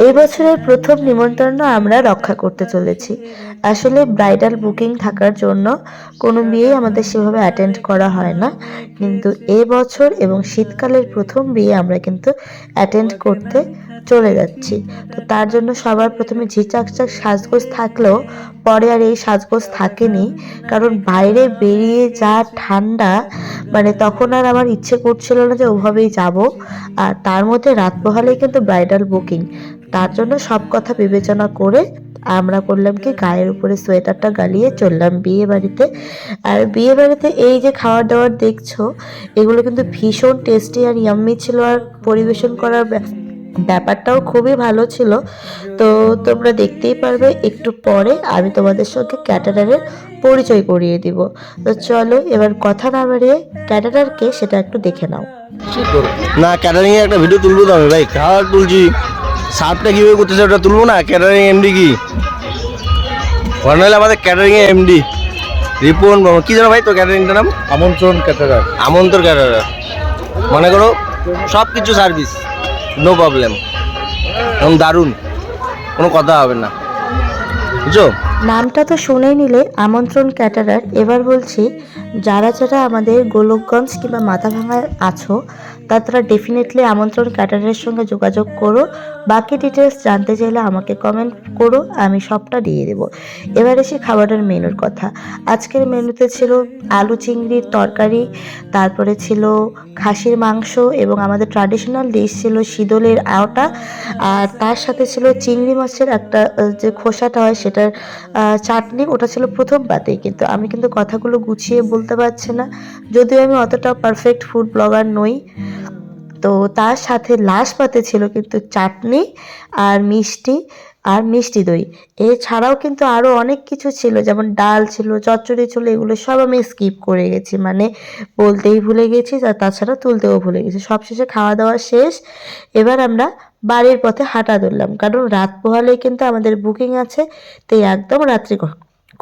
এই বছরের প্রথম নিমন্ত্রণ আমরা রক্ষা করতে চলেছি। আসলে ব্রাইডাল বুকিং থাকার জন্য কোনো বিয়েই আমাদের সেভাবে অ্যাটেন্ড করা হয় না, কিন্তু এবছর এবং শীতকালের প্রথম বিয়ে আমরা কিন্তু অ্যাটেন্ড করতে চলে যাচ্ছি। তো তার জন্য সবার প্রথমে ঝিকচাক সাজগোজ থাকলেও পরে আর এই সাজগোজ থাকেনি, কারণ বাইরে বেরিয়ে যা ঠান্ডা, মানে তখন আর আমার ইচ্ছে করছিল না যে ওভাবেই যাব। আর তার মধ্যে রাত পোহালেই কিন্তু ব্রাইডাল বুকিং, তার জন্য সব কথা বিবেচনা করে আমরা করলাম কি, গায়ের উপরে সোয়েটারটা গালিয়ে চললাম বিয়ে বাড়িতে। আর বিয়ে বাড়িতে এই যে খাবার দাবার দেখছো, এগুলো কিন্তু ভীষণ টেস্টি আর ইয়াম্মি ছিল, আর পরিবেশন করার ব্যাপারটাও খুবই ভালো ছিল। তো তোমরা দেখতেই পারবে একটু পরে আমি তোমাদের সঙ্গে ক্যাটারারের পরিচয় করিয়ে দিব। তো চলো এবার কথা না বাড়িয়ে ক্যাটারারকে সেটা একটু দেখে নাও। না, ক্যাটারিং এর একটা ভিডিও তুলবো তো আমি, ভাই খাবার তুলছি, সার্ভটা কিভাবে করতেছে ওটা তুলবো না। ক্যাটারিং এমডি কি আমাদের ক্যাটারিং এর এমডি রিপন, কি জানো ভাই তো ক্যাটারিংটার নাম? আমন্ত্রণ ক্যাটারার। আমন্ত্রণ ক্যাটারার। মনে করো সব কিছু সার্ভিস, নো প্রবলেম, এবং দারুণ, কোনো কথা হবে না, বুঝছো? নামটা তো শুনেই নিলে, আমন্ত্রণ ক্যাটারার। এবার বলছি, যারা যারা আমাদের গোলকগঞ্জ কিংবা মাথাভাঙায় আছো, তারা ডেফিনেটলি আমন্ত্রণ ক্যাটারারের সঙ্গে যোগাযোগ করো। বাকি ডিটেলস জানতে চাইলে আমাকে কমেন্ট করো, আমি সবটা দিয়ে দেবো। এবার এসে খাবারের মেনুর কথা। আজকের মেনুতে ছিল আলু চিংড়ির তরকারি, তারপরে ছিল খাসির মাংস, এবং আমাদের ট্র্যাডিশনাল ডিশ ছিল শীদলের আওটা, আর তার সাথে ছিল চিংড়ি মাছের একটা যে খোসাটা হয় সেটার চাটনি। ওটা ছিল প্রথম পাতেই, কিন্তু আমি কিন্তু কথাগুলো গুছিয়ে বলতে পারছি না, যদিও আমি অতটা পারফেক্ট ফুড ব্লগার নই। তো তার সাথে লাস্ট পাতে ছিল কিন্তু চাটনি আর মিষ্টি, আর মিষ্টি দই। এছাড়াও কিন্তু আরও অনেক কিছু ছিল, যেমন ডাল ছিল, চচ্চড়ি ছিল, এগুলো সব আমি স্কিপ করে গেছি, মানে বলতেই ভুলে গেছি, আর তাছাড়া তুলতেও ভুলে গেছি। সবশেষে খাওয়া দাওয়া শেষ, এবার আমরা বাড়ির পথে হাঁটা ধরলাম, কারণ রাত পোহালেই কিন্তু আমাদের বুকিং আছে, তাই একদম রাত্রি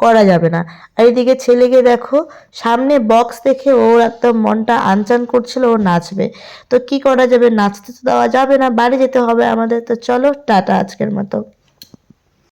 করা যাবে না। আর এদিকে ছেলেকে দেখো, সামনে বক্স দেখে ওর একদম মনটা আনচান করছিল, ও নাচবে। তো কি করা যাবে, নাচতে তো দেওয়া যাবে না, বাড়ি যেতে হবে আমাদের। তো চলো টাটা আজকের মতো।